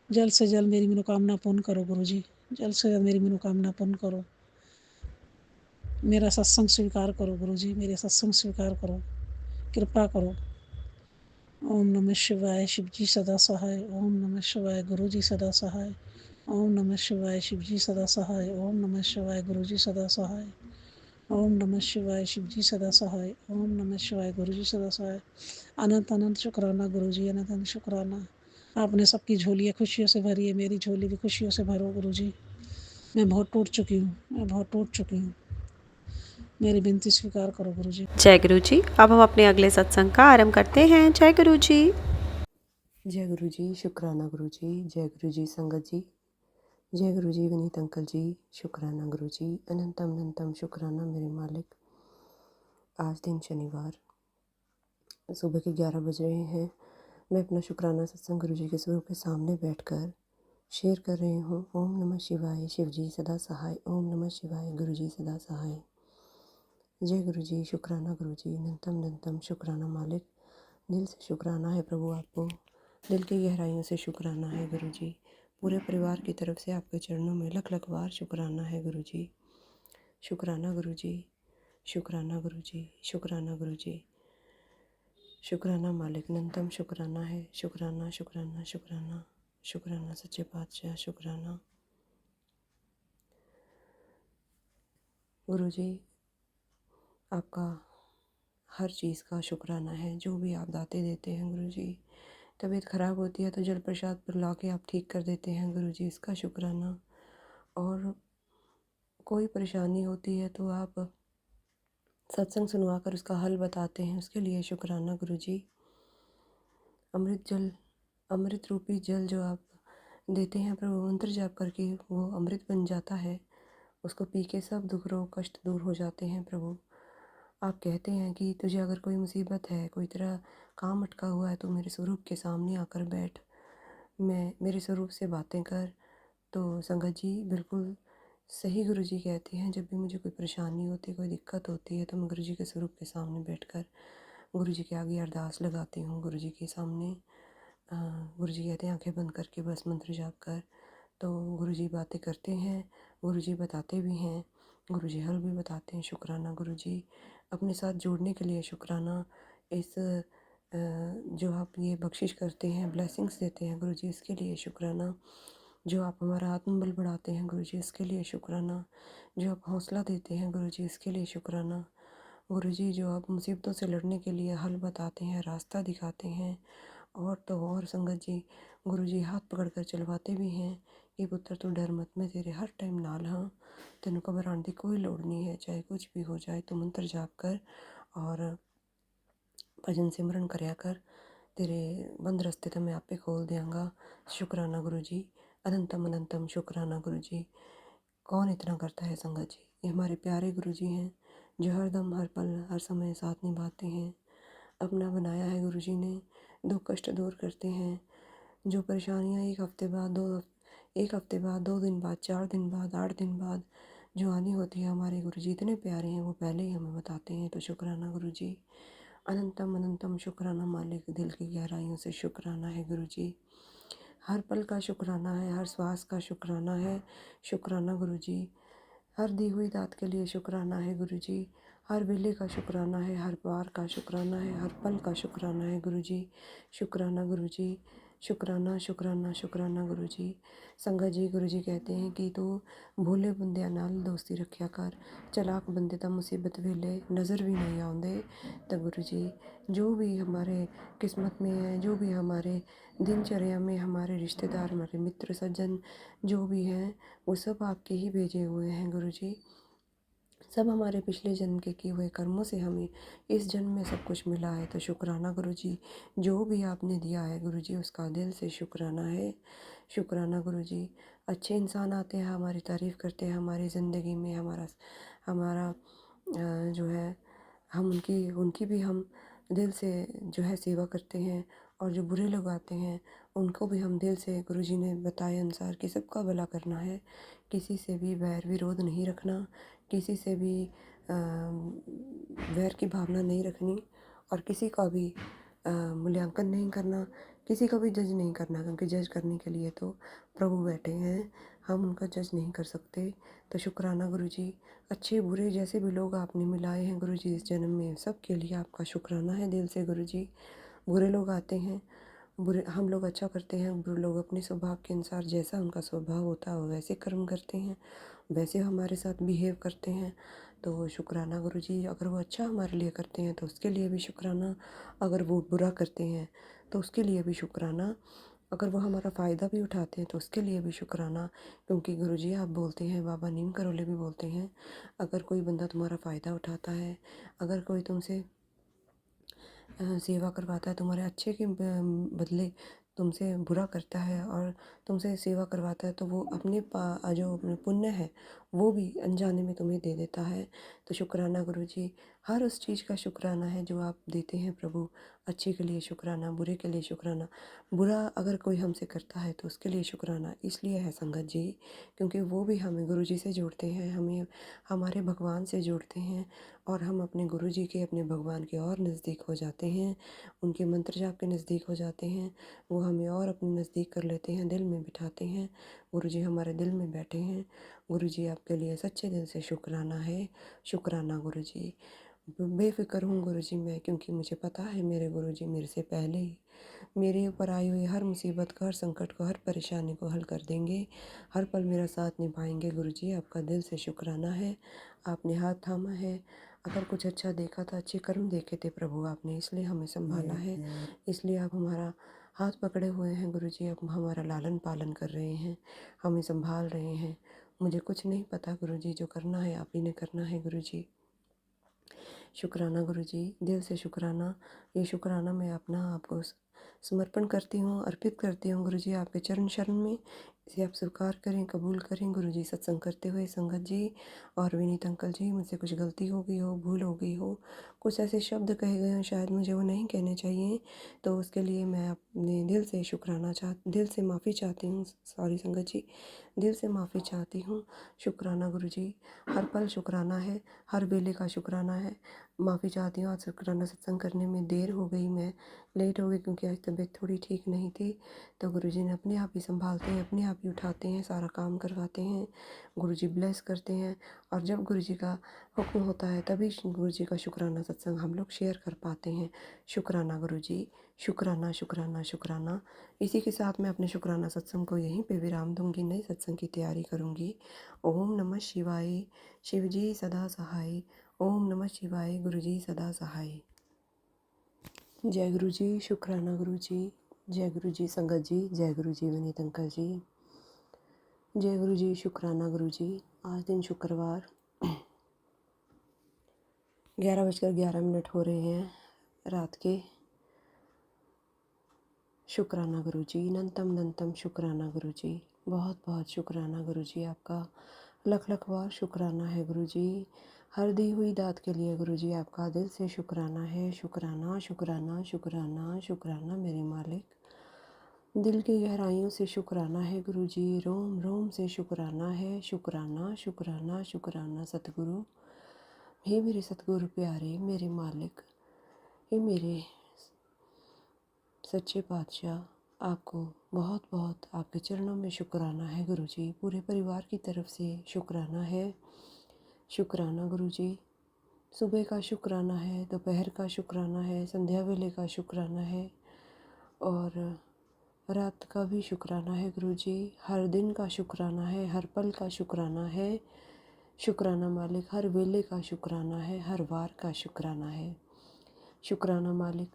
जल्द से जल्द मेरी मनोकामना पूर्ण करो गुरुजी, जल्द से जल्द मेरी मनोकामना पूर्ण करो। मेरा सत्संग स्वीकार करो गुरुजी, मेरे सत्संग स्वीकार करो, कृपा करो। ओम नमः शिवाय। शिव जी सदा सहाय। ओम नमः शिवाय। गुरु जी सदा सहाय। ओम नमः शिवाय। शिव जी सदा सहाय। ओम नमः शिवाय। गुरु जी सदा सहाय। ओम नमः शिवाय। शिव जी सदा सहाय। ओम नमः शिवाय। गुरु जी सदा सहाय। अनंत अनंत शुक्राना गुरु जी, अनंत अनंत शुक्राना। आपने सबकी झोलियाँ खुशियों से भरी है, मेरी झोली भी खुशियों से भरो गुरु जी। मैं बहुत टूट चुकी हूँ, मैं बहुत टूट चुकी हूँ। मेरी विनती स्वीकार करो गुरु जी।
जय गुरु जी। अब हम अपने अगले सत्संग का आरंभ करते हैं। जय गुरु जी।
जय गुरु जी। शुक्राना गुरु जी। जय गुरु जी संगत जी। जय गुरु जी विनीत अंकल जी। शुक्राना गुरु जी। अनंतम अनंतम शुक्राना मेरे मालिक। आज दिन शनिवार, सुबह के 11 बज रहे हैं। मैं अपना शुक्राना सत्संग गुरु जी के स्वरूप के सामने बैठकर शेयर कर रही हूँ। ओम नमः शिवाय। शिव जी सदा सहाय। ओम नमः शिवाय। गुरु जी सदा सहाय। जय गुरु जी। शुक्राना गुरु जी। अनंतम अनंतम शुक्राना मालिक। दिल से शुक्राना है प्रभु आपको, दिल की गहराइयों से शुक्राना है गुरु जी। पूरे परिवार की तरफ से आपके चरणों में लख लख बार शुक्राना है गुरु जी। शुक्राना गुरु जी, शुक्राना गुरु जी, शुक्राना गुरु जी, शुक्राना मालिक, अनंतम शुक्राना है। शुक्राना शुक्राना शुक्राना शुक्राना सच्चे पातशाह, शुक्राना गुरु जी। आपका हर चीज़ का शुक्राना है, जो भी आप दाते देते हैं गुरु जी। तबीयत ख़राब होती है तो जल प्रसाद पिला के आप ठीक कर देते हैं गुरु जी, इसका शुक्राना। और कोई परेशानी होती है तो आप सत्संग सुनवा कर उसका हल बताते हैं, उसके लिए शुक्राना गुरु जी। अमृत जल, अमृत रूपी जल जो आप देते हैं प्रभु, मंत्र जाप करके वो अमृत बन जाता है, उसको पी के सब दुख रोग कष्ट दूर हो जाते हैं प्रभु। आप कहते हैं कि तुझे अगर कोई मुसीबत है, कोई तेरा काम अटका हुआ है तो मेरे स्वरूप के सामने आकर बैठ, मैं मेरे स्वरूप से बातें कर। तो संगत जी बिल्कुल सही गुरु जी कहते हैं, जब भी मुझे कोई परेशानी होती है, कोई दिक्कत होती है तो मैं गुरु जी के स्वरूप के सामने बैठकर गुरु जी के आगे अरदास लगाती हूँ। गुरु जी के सामने गुरु जी कहते हैं आंखें बंद करके बस मंत्र जाप कर। तो गुरु जी बातें करते हैं, गुरु जी बताते भी हैं, गुरु जी हल भी बताते हैं। शुक्राना गुरु जी, अपने साथ जोड़ने के लिए शुक्राना। इस जो आप ये बख्शिश करते हैं, ब्लेसिंग्स देते हैं गुरु जी, इसके लिए शुक्राना। जो आप हमारा आत्मबल बढ़ाते हैं गुरु जी, इसके लिए शुक्राना। जो आप हौसला देते हैं गुरु जी, इसके लिए शुक्राना। गुरु जी जो आप मुसीबतों से लड़ने के लिए हल बताते हैं, रास्ता दिखाते हैं, और तो और संगत जी गुरु जी हाथ पकड़ कर चलवाते भी हैं कि पुत्र तू डर मत, मैं तेरे हर टाइम नाल हाँ, तेनों घबराने की कोई लोड़ नहीं है, चाहे कुछ भी हो जाए तो मंत्र जाप कर और भजन सिमरन करया कर, तेरे बंद रास्ते तो मैं आपे खोल देंगा। शुक्राना गुरु जी, अनंतम अनंतम शुक्राना गुरु जी। कौन इतना करता है संगत जी, ये हमारे प्यारे गुरु जी हैं जो हर दम हर पल हर समय साथ निभाते हैं। अपना बनाया है गुरु जी ने, दुख कष्ट दूर करते हैं। जो परेशानियाँ एक हफ्ते बाद 2 दिन बाद 4 दिन बाद 8 दिन बाद जो आनी होती है, हमारे गुरु जी इतने प्यारे हैं, वो पहले ही हमें बताते हैं। तो शुक्राना गुरु जी, अनंतम अनंतम शुक्राना मालिक, दिल की गहराइयों से शुक्राना है गुरु जी। हर पल का शुक्राना है, हर श्वास का शुक्राना है। शुक्राना गुरु जी, हर दी हुई दात के लिए शुक्राना है गुरु जी। हर वेले का शुक्राना है, हर बार का शुक्राना है, हर पल का शुक्राना है गुरु जी। शुक्राना गुरु जी, शुक्राना शुक्राना शुक्राना गुरु जी। संगत जी गुरु जी कहते हैं कि तू भोले बंदियां नाल दोस्ती रखिया कर, चलाक बंदे ता मुसीबत वेले नज़र भी नहीं आउंदे। तो गुरु जी जो भी हमारे किस्मत में है, जो भी हमारे दिनचर्या में हमारे रिश्तेदार, हमारे मित्र सज्जन जो भी हैं, वो सब आपके ही भेजे हुए हैं गुरु जी। सब हमारे पिछले जन्म के किए हुए कर्मों से हमें इस जन्म में सब कुछ मिला है। तो शुक्राना गुरु जी, जो भी आपने दिया है गुरु जी, उसका दिल से शुक्राना है। शुक्राना गुरु जी, अच्छे इंसान आते हैं, हमारी तारीफ़ करते हैं, हमारी ज़िंदगी में हमारा हमारा जो है, हम उनकी उनकी भी हम दिल से जो है सेवा करते हैं। और जो बुरे लोग आते हैं उनको भी हम दिल से, गुरु जी ने बताए अनुसार कि सबका भला करना है, किसी से भी वैर विरोध नहीं रखना, किसी से भी वैर की भावना नहीं रखनी, और किसी का भी मूल्यांकन नहीं करना, किसी को भी जज नहीं करना, क्योंकि जज करने के लिए तो प्रभु बैठे हैं, हम उनका जज नहीं कर सकते। तो शुक्राना गुरु जी, अच्छे बुरे जैसे भी लोग आपने मिलाए हैं गुरु जी इस जन्म में, सब के लिए आपका शुक्राना है दिल से गुरु जी। बुरे लोग आते हैं, बुरे हम लोग अच्छा करते हैं, बुरे लोग अपने स्वभाव के अनुसार जैसा उनका स्वभाव होता है वो वैसे कर्म करते हैं, वैसे हमारे साथ बिहेव करते हैं। तो शुक्राना गुरु जी, अगर वो अच्छा हमारे लिए करते हैं तो उसके लिए भी शुक्राना, अगर वो बुरा करते हैं तो उसके लिए भी शुक्राना, अगर वो हमारा फ़ायदा भी उठाते हैं तो उसके लिए भी शुक्राना। क्योंकि गुरु जी आप बोलते हैं, बाबा नीम करोले भी बोलते हैं, अगर कोई बंदा तुम्हारा फ़ायदा उठाता है, अगर कोई तुमसे सेवा करवाता है, तुम्हारे अच्छे के बदले तुमसे बुरा करता है और तुमसे सेवा करवाता है, तो वो अपने जो अपने पुण्य है वो भी अनजाने में तुम्हें दे देता है। तो शुक्राना गुरु जी, हर उस चीज़ का शुक्राना है जो आप देते हैं प्रभु। अच्छे के लिए शुक्राना, बुरे के लिए शुक्राना। बुरा अगर कोई हमसे करता है तो उसके लिए शुक्राना इसलिए है संगत जी, क्योंकि वो भी हमें गुरु जी से जोड़ते हैं, हमें हमारे भगवान से जोड़ते हैं, और हम अपने गुरु जी के, अपने भगवान के और नज़दीक हो जाते हैं, उनके मंत्र जाप के नज़दीक हो जाते हैं। वो हमें और अपने नज़दीक कर लेते हैं, दिल में बिठाते हैं। गुरु जी हमारे दिल में बैठे हैं। गुरु जी आपके लिए सच्चे दिल से शुक्राना है। शुक्राना गुरु जी। बेफ़िक्र हूँ गुरु जी मैं, क्योंकि मुझे पता है मेरे गुरु जी मेरे से पहले ही मेरे ऊपर आई हुई हर मुसीबत को, हर संकट को, हर परेशानी को हल कर देंगे। हर पल मेरा साथ निभाएंगे। गुरु जी आपका दिल से शुक्राना है। आपने हाथ थामा है। अगर कुछ अच्छा देखा था, अच्छे कर्म देखे थे प्रभु आपने, इसलिए हमें संभाला है। इसलिए आप हमारा हाथ पकड़े हुए हैं गुरु जी। आप हमारा लालन पालन कर रहे हैं, हमें संभाल रहे हैं। मुझे कुछ नहीं पता गुरु जी, जो करना है आप ही ने करना है गुरु जी। शुक्राना गुरु जी, दिल से शुक्राना। ये शुक्राना मैं अपना आपको समर्पण करती हूँ, अर्पित करती हूँ गुरु जी आपके चरण शरण में। इसे आप स्वीकार करें, कबूल करें गुरु जी। सत्संग करते हुए संगत जी और विनीत अंकल जी, मुझसे कुछ गलती हो गई हो, भूल हो गई हो, कुछ ऐसे शब्द कहे गए हों शायद मुझे वो नहीं कहने चाहिए, तो उसके लिए मैं अपने दिल से माफ़ी चाहती हूँ। सॉरी संगत जी, दिल से माफ़ी चाहती हूँ। शुक्राना गुरु जी, हर पल शुक्राना है, हर वेले का शुक्राना है। माफ़ी चाहती हूँ, आज शुक्राना सत्संग करने में देर हो गई, मैं लेट हो गई, क्योंकि आज तबीयत थोड़ी ठीक नहीं थी। तो गुरुजी ने अपने आप ही संभालते हैं, अपने आप ही उठाते हैं, सारा काम करवाते हैं। गुरुजी ब्लेस करते हैं, और जब गुरुजी का हुक्म होता है तभी गुरुजी का शुक्राना सत्संग हम लोग शेयर कर पाते हैं। शुक्राना गुरुजी, शुक्राना शुक्राना शुक्राना। इसी के साथ मैं अपने शुक्राना सत्संग को यहीं पे विराम दूंगी, नए सत्संग की तैयारी करूंगी। ओम नमः शिवाय। शिवजी सदा सहाय। ओम नमः शिवाय। गुरुजी सदा सहाय। जय गुरु जी। शुक्राना गुरु जी। जय गुरु जी संगत जी। जय गुरु जी विनीत अंकल जी। जय गुरु जी। शुक्राना गुरु जी। आज दिन शुक्रवार 11:11 हो रहे हैं रात के। शुक्राना गुरु जी, अनंतम शुक्राना गुरु जी। बहुत बहुत शुक्राना गुरु जी आपका। लख लख बार शुक्राना है गुरु जी। हर दी हुई दात के लिए गुरु जी आपका दिल से शुक्राना है। शुक्राना शुक्राना शुक्राना शुक्राना मेरे मालिक। दिल की गहराइयों से शुक्राना है गुरु जी। रोम रोम से शुक्राना है। शुक्राना शुक्राना शुक्राना सतगुरु। हे मेरे सतगुरु प्यारे, मेरे मालिक, हे मेरे सच्चे पातशाह, आपको बहुत बहुत आपके चरणों में शुक्राना है गुरु जी। पूरे परिवार की तरफ से शुक्राना है। शुक्राना गुरु जी। सुबह का शुक्राना है, दोपहर का शुक्राना है, संध्या वेले का शुक्राना है, और रात का भी शुक्राना है गुरु जी। हर दिन का शुक्राना है, हर पल का शुक्राना है। शुक्राना मालिक, हर वेले का शुक्राना है, हर वार का शुक्राना है। शुक्राना मालिक,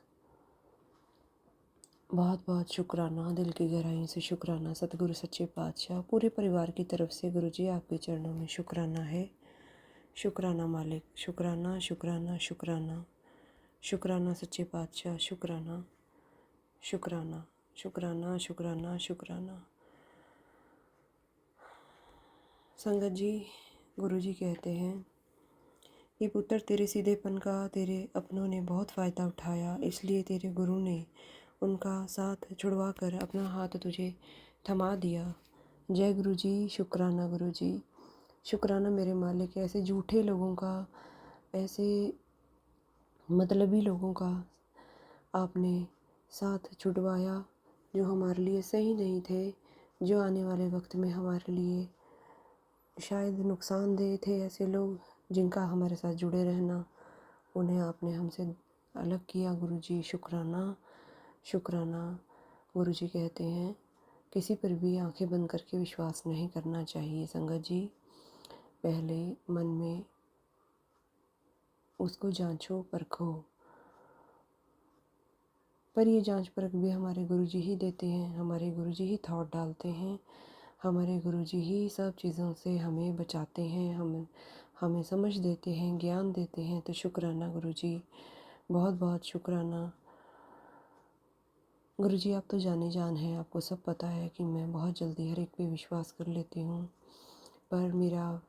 बहुत बहुत शुक्राना, दिल की गहराई से शुक्राना सतगुरु सच्चे पातशाह। पूरे परिवार की तरफ से गुरु जी आपके चरणों में शुक्राना है। शुक्राना मालिक, शुक्राना शुक्राना शुक्राना शुक्राना सच्चे पातशाह। शुक्राना शुक्राना शुक्राना शुक्राना शुक्राना। संगत जी, गुरु जी कहते हैं, ये पुत्र तेरे सीधेपन का तेरे अपनों ने बहुत फ़ायदा उठाया, इसलिए तेरे गुरु ने उनका साथ छुड़वा कर अपना हाथ तुझे थमा दिया। जय गुरु जी। शुक्राना गुरु जी। शुक्राना मेरे मालिक। ऐसे झूठे लोगों का, ऐसे मतलबी लोगों का आपने साथ छुड़वाया, जो हमारे लिए सही नहीं थे, जो आने वाले वक्त में हमारे लिए शायद नुकसानदेह थे। ऐसे लोग जिनका हमारे साथ जुड़े रहना, उन्हें आपने हमसे अलग किया गुरु जी। शुक्राना शुक्राना। गुरु जी कहते हैं, किसी पर भी आंखें बंद करके विश्वास नहीं करना चाहिए संगत जी। पहले मन में उसको जांचो, परखो। पर ये जांच परख भी हमारे गुरु जी ही देते हैं, हमारे गुरु जी ही थॉट डालते हैं, हमारे गुरु जी ही सब चीज़ों से हमें बचाते हैं, हमें समझ देते हैं, ज्ञान देते हैं। तो शुक्राना गुरु जी, बहुत बहुत शुक्राना। गुरु जी आप तो जाने जान हैं, आपको सब पता है कि मैं बहुत जल्दी हर एक पे विश्वास कर लेती हूँ, पर मेरा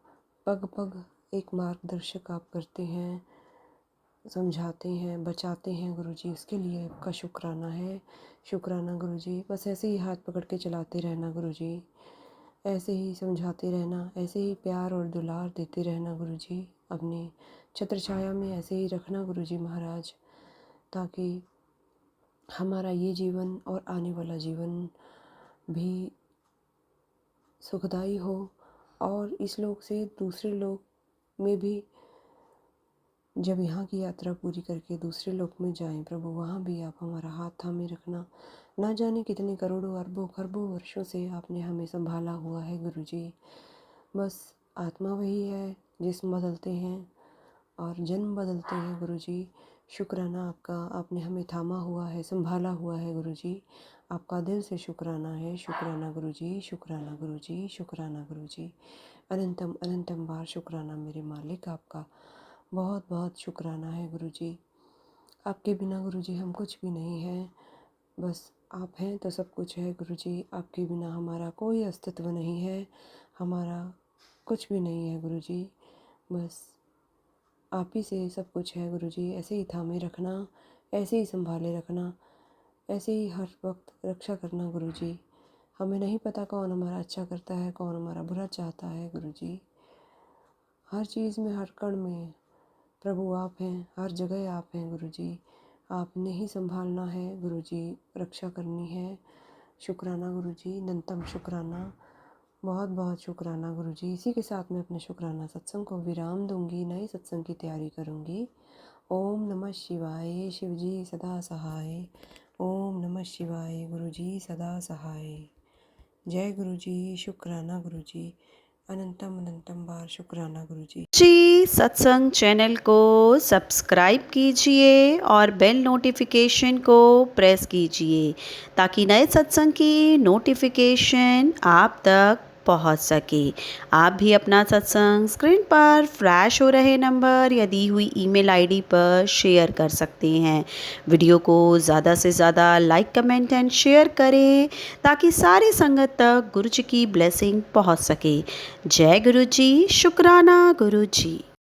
पग पग एक मार्गदर्शक आप करते हैं। समझाते हैं, बचाते हैं गुरु जी, उसके लिए आपका शुक्राना है। शुक्राना गुरु जी। बस ऐसे ही हाथ पकड़ के चलाते रहना गुरु जी, ऐसे ही समझाते रहना, ऐसे ही प्यार और दुलार देते रहना गुरु जी, अपने छत्र छाया में ऐसे ही रखना गुरु जी महाराज, ताकि हमारा ये जीवन और आने वाला जीवन भी सुखदाई हो और इस लोक से दूसरे लोक में भी जब यहाँ की यात्रा पूरी करके दूसरे लोक में जाएं प्रभु, वहाँ भी आप हमारा हाथ थामे रखना। ना जाने कितने करोड़ों अरबों खरबों वर्षों से आपने हमें संभाला हुआ है गुरु जी। बस आत्मा वही है जिस्म बदलते हैं और जन्म बदलते हैं गुरु जी। शुक्राना आपका, आपने हमें थामा हुआ है, संभाला हुआ है गुरु जी। आपका दिल से शुक्राना है। शुक्राना गुरु जी, शुक्राना गुरु जी, शुक्राना गुरु जी। अनंतम अनंतम बार शुक्राना मेरे मालिक, आपका बहुत बहुत शुक्राना है गुरु जी। आपके बिना गुरु जी हम कुछ भी नहीं हैं, बस आप हैं तो सब कुछ है गुरु जी। आपके बिना हमारा कोई अस्तित्व नहीं है, हमारा कुछ भी नहीं है गुरु जी। बस आप ही से सब कुछ है गुरु जी। ऐसे ही थामे रखना, ऐसे ही संभाले रखना, ऐसे ही हर वक्त रक्षा करना गुरु जी। हमें नहीं पता कौन हमारा अच्छा करता है, कौन हमारा बुरा चाहता है गुरु जी। हर चीज़ में, हर कण में प्रभु आप हैं, हर जगह आप हैं गुरु जी। आपने ही संभालना है गुरु जी, रक्षा करनी है। शुक्राना गुरु जी, अनंतम शुक्राना, बहुत बहुत शुक्राना गुरु जी। इसी के साथ मैं अपने शुक्राना सत्संग को विराम दूंगी, नए सत्संग की तैयारी करूंगी। ओम नमः शिवाय, शिव जी सदा सहाय। ओम नमः शिवाय, गुरु जी सदा सहाय। जय गुरु जी, शुक्राना गुरु जी, अनंतम अनंतम बार शुक्राना गुरु जी।
जी सत्संग चैनल को सब्सक्राइब कीजिए और बेल नोटिफिकेशन को प्रेस कीजिए ताकि नए सत्संग की नोटिफिकेशन आप तक पहुंच सके। आप भी अपना सत्संग स्क्रीन पर फ्लैश हो रहे नंबर या दी हुई ईमेल आईडी पर शेयर कर सकते हैं। वीडियो को ज़्यादा से ज़्यादा लाइक, कमेंट एंड शेयर करें ताकि सारी संगत तक गुरु जी की ब्लेसिंग पहुंच सके। जय गुरु जी, शुक्राना गुरु जी।